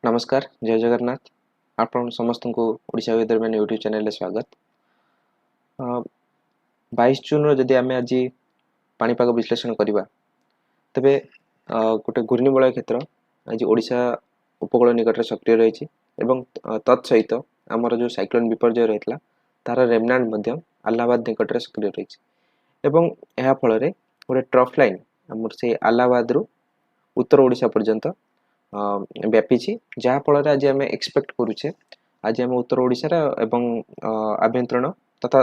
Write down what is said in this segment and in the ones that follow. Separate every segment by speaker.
Speaker 1: नमस्कार जय जगन्नाथ आपण समस्त को Odisha weather man YouTube channel स्वागत 22 जून जदि आम आज पाणीपाग विश्लेषण करवा तेरे गोटे घूर्णिबलय क्षेत्र आज ओडिशा उपकूल निकट में सक्रिय रही तत्सहित आमर जो साइक्लोन विपर्यय रही है तार रेमनांट आलाहाबाद निकट में सक्रिय रही फल गोटे ट्रफ लाइन आम से आलाहाबाद रु उत्तर ओडिशा पर्यंत व्यापी जहाँफल आज आम एक्सपेक्ट करुचे आज आम उत्तर ओडिशा एवं आभ्यंतरण तथा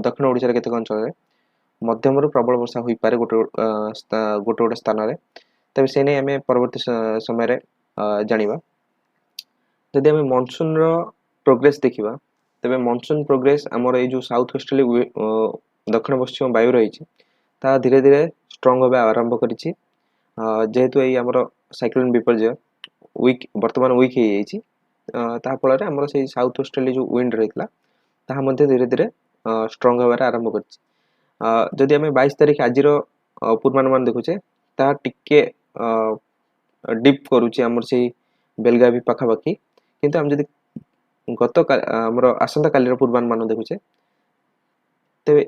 Speaker 1: दक्षिण ओडिशा केतक अंचल मध्यम प्रबल वर्षा हो पारे गोटे गोटे स्थान में तेज से नहीं आम परवर्ती समय जाना जदि आम मनसून प्रोग्रेस देखा तेज मनसून प्रोग्रेस आमर ये जो साउथ वेस्टर्ली दक्षिण पश्चिम वायु रही धीरे धीरे स्ट्रंग होगा आरंभ करी जेहेतु ये आमर साइक्लोन विपर्यय वीक बर्तमान वीक हो फल आमर से साउथ वेस्टर्ली जो विंड रही है धीरे धीरे स्ट्रंग होबार आरंभ कर आम 22 तारीख आज पूर्वानुमान देखुचे टिके डिप करुचे आमर से बेलगावी पाखापाखि किंतु आम जदि गत आमर आसंता काली पूर्वानुमान देखुचे तेरे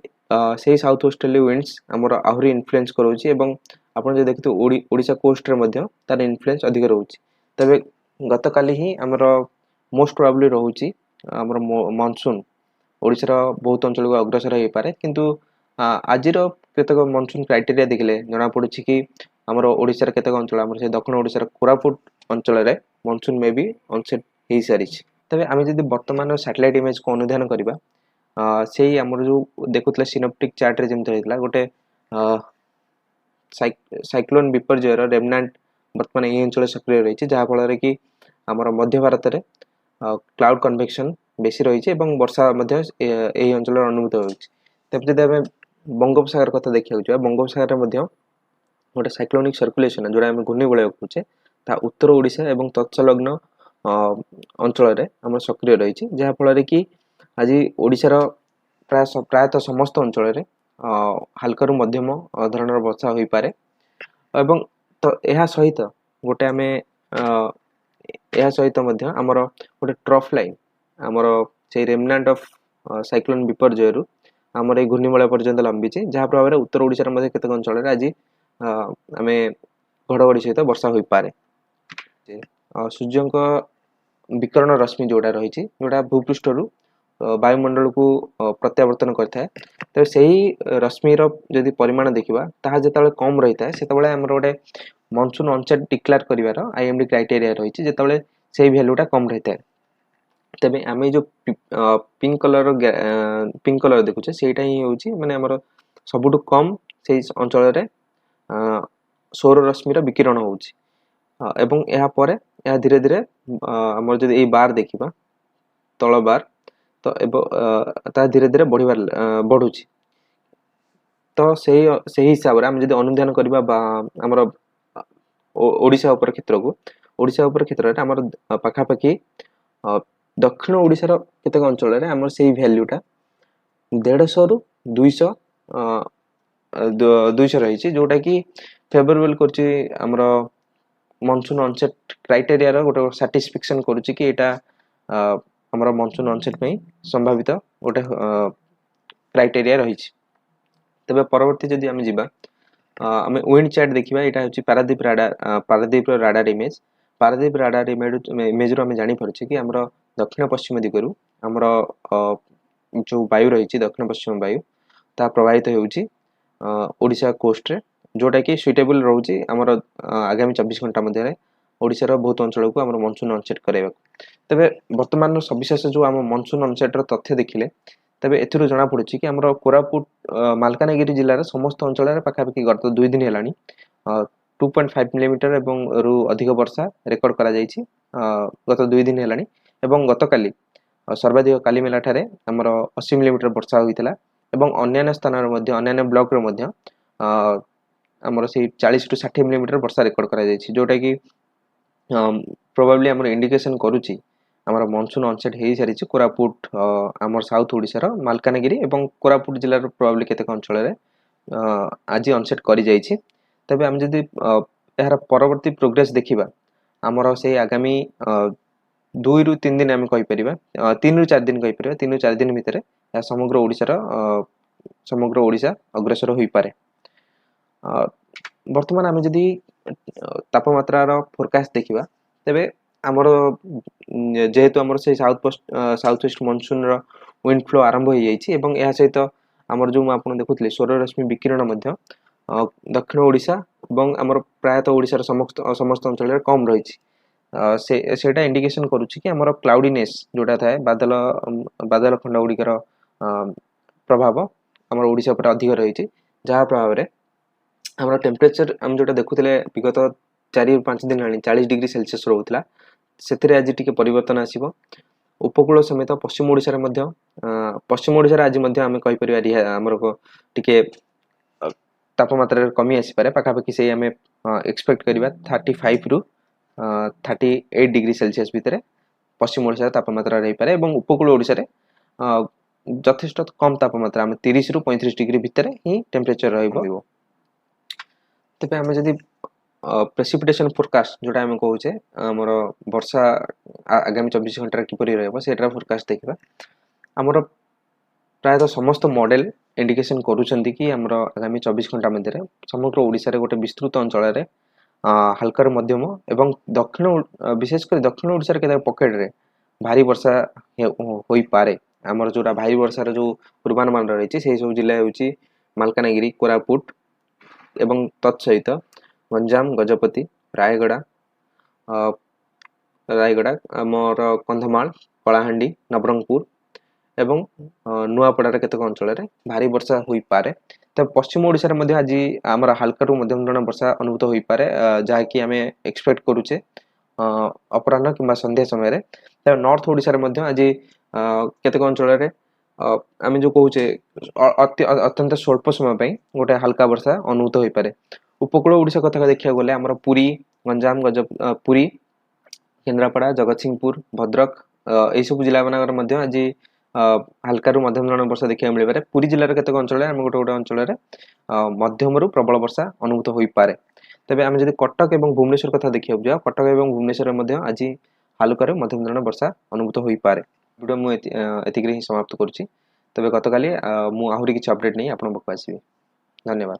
Speaker 1: से साउथ वेस्टर्ली विंड्स आमर आहरी इन्फ्लुएंस करोची एवं आपन जो देखते ओडिशा कोस्ट रे मध्य तार इन्फ्लुएंस अधिक रोची तबे गत काली ही आमर मोस्ट प्रोबेबली रोची आमर मानसून ओडिशार बहुत अंचल को अग्रसर हो पारे किंतु आजिर केतक मानसून क्राइटेरिया देखले जना पड़ुछि कि आमर ओडिशार केतक अंचल आमर से दक्षिण ओडिशार कोरापुट अंचल रे मानसून में भी ऑनसेट हो सारी तबे आम जदि वर्तमान सैटेलाइट इमेज को अनुधान करबा से आमर जो देखुतले सिनोप्टिक चार्ट रे जेमते होइतला गोटे साइक्लोन विपर्यय रेमनांट बर्तमान ये अंचल सक्रिय रही जहाँफल कि आमर मध्य भारत में क्लाउड कन्वेक्शन बेसी रही वर्षा यही अंचल अनुभूत हो बंगोपसागर कथा देखा बंगोपसागर गोटे साइक्लोनिक सर्कुलेशन जोड़ा आम घूर्णिबलय कहूचे उत्तर ओडिशा एवं तत्सलग्न अंचल आम सक्रिय रही जहाँफल कि आज ओडिशार प्रायतः समस्त अंचल हाल्का मध्यम धरण वर्षा हो पारे एवं तो यह सहित गोटे आम यह सहित आमर गोटे ट्रफ लाइन आमर से रेमनांट ऑफ साइक्लोन विपर्यय आमर ये घूर्णिबलय पर्यंत लंबी जहाँ प्रभाव में उत्तर ओडिशार मध्य केतक अंचल आज आम घड़घड़ी सहित वर्षा हो पारे सूर्य विकर्ण रश्मि जोड़ा रही जोड़ा भूपृष्ठ वायुमंडल को प्रत्यावर्तन करता है तो सही रश्मिर जदि परिमाण देखा ताहा जिते कम रही है से आमर गोटे मनसून अनसेट डिक्लेयर कर आईएमडी क्राइटेरिया रही है से भैल्यूटा कम रही है तेज आम जो पिंक कलर देखुचे सेटा ही हूँ माने आमर सबुठु कम से अंचल सौर रश्मिर विकिरण होउची एवं यह धीरे धीरे आमर जदि ये बार देखा तल बार तो धीरे धीरे बढ़ुची तो से हिसाब से आम जब अनुधान करवा आमर ओडिशा उपर क्षेत्र को ओडिशा उपर क्षेत्र में आमर पाखापाखि दक्षिण ओडिशार केतक अंचल आमर से भैल्यूटा 150 रु 200 रही जोटा कि फेवरेबल कर मनसून अनसेट क्राइटेरिया गोटे साटिस्फैक्शन करुच्ची कि यहाँ आमर मनसून अनसेट संभावित गोटे क्राइटेरिया रही तेज परवर्ती जदि आम जावा आम विंड चार्ट देखा यहाँ हूँ Paradip radar image Paradip radar image रू आम जापारे कि आमर दक्षिण पश्चिम दिगरू आमर जो वायु रही दक्षिण पश्चिम वायु ता प्रभावित होड़िशा कोस्ट रे जोटा कि सुइटेबल रोचे आमर आगामी 24 घंटा मध्य ओडिशार बहुत अंचल को आम मनसून अनसेट कराइबा तेबे वर्तमान सविशेष जो आम मनसून अनसेट्र तथ्य देखिले तेबे एथिरु जना पड़ुछि कि आमर कोरापुट मालकानगिरी जिल्लार समस्त अंचल पाखापाखि गत 2 दिन हेलानी 2.5 मिलीमीटर एवं रु अधिक वर्षा रेकर्ड करा जायछि गत 2 दिन हेलानी एवं गतकाली सर्वाधिक कालीमेला ठारे आमर 80 मिलीमीटर वर्षा होइतला एवं अन्य स्थान अन्य ब्लॉक रे मध्य आमर से 40 टू 60 मिलीमीटर वर्षा रेकर्ड करा जायछि जोटा कि प्रोबेबली आमर इंडिकेशन करुछि आमर मनसून अनसेट हो सारी कोरापुट आमर साउथ ओडिशार मालकानगिरी एवं कोरापुट जिलार प्रोबेबली केतक अंचल आज अनसेट करि जायछि तबे आम जदि यार परवर्ती प्रोग्रेस देखिबा ଆମର ସେଇ ଆଗାମୀ 2 ରୁ 3 दिन आम कहीपर 3 ରୁ 4 दिन कहीपर 3 ରୁ 4 दिन भितर समग्र ओडिशार समग्र ओडिशा अग्रसर हो पारे। वर्तमान आम जदि तापमात्रार फोरकास्ट देखा तेबे आमर जेहेतु आमर से south west monsoon wind flow आरंभ हो जाइए एवं यह सहित आमर जो आप देखुले सौररश्मि विकिरण दक्षिण ओडिशा और आमर प्रायतः ओडिशार समस्त अंचल कम रही सेटा इंडिकेशन करुच्ची कि आमर क्लाउडीनेस जोटा थाए बादल बादल खंड गुड़िकर प्रभाव आमर ओडिशा पर अधिक रही जहाँ प्रभाव में आमर टेम्परेचर आम जोटा देखुले विगत 4-5 दिन 40 डिग्री सेल्सियस रोला से आज टी परिवर्तन आसो उपकूल समेत पश्चिम ओडिशा पश्चिम ओडिशा आज आम कहीपर आमर टी तापमात्रा कमी आसपे पाखापाखि से आम एक्सपेक्ट करवा 35 ରୁ 38 डिग्री सेल्सियस भितर पश्चिम ओडिशा तापमात्रा रही पारे और उपकूल ओडिशा यथेष्ट कम तापमात्रा आम 30 ରୁ 35 डिग्री भितर ही टेम्परेचर रही। तेज आम जदि प्रेसिपिटेशन फोरकास्ट जोटा आम कहे आमर वर्षा आगामी 24 घंटा किपर रहा फोरकास्ट देखा आमर प्रायतः समस्त मॉडल इंडिकेशन करुँच कि आमर आगामी 24 घंटा मध्य समग्र ओडिशा गोटे विस्तृत अंचल हल्कार मध्यम एवं दक्षिण विशेषकर दक्षिण ओडिशा के पकेट रे भारी वर्षा हो पारे। आमर जोटा भारी वर्षार जो पूर्वानुमान रही से सब जिला हूँ मालकानगिरी कोरापुट एवं तत्सहित गंजाम गजपति रायगड़ा आमर कंधमाल कलाहांडी नवरंगपुर एवं नुआपड़ा केतक अंचल भारी वर्षा हो पारे। तब पश्चिम ओडिशा आज आमर हल्का रु मध्यम धरण वर्षा अनुभूत हो पारे जहाँकि आम एक्सपेक्ट करुचे अपराह्न कि संध्या समय। नॉर्थ ओडिशा आज केतक अंचल आम जो कहे अत्यंत स्वल्प समय गोटे हल्का वर्षा अनुभूत हो पारे। उपकूल ओडिशा कथा देखा गले आमर पुरी गंजाम पुरी केन्द्रापड़ा जगतसिंहपुर भद्रक यही सब जिला मानक आज हल्का रु मध्यम धरण वर्षा देखा मिल पारे। पुरी जिलार केतक अंचल आम गोटे गोटे अंचल मध्यम रु प्रबल वर्षा अनुभूत हो पारे। तेज आम जब कटक और भुवनेश्वर कथा देखा जा कटक और भुवनेश्वर आज हालुका मध्यम धरण वर्षा अनुभूत हो पारे। वीडियो मुझे समाप्त करुच्ची तेज गतकाली मुझे आहरी किसी अपडेट नहीं आप आसबि। धन्यवाद।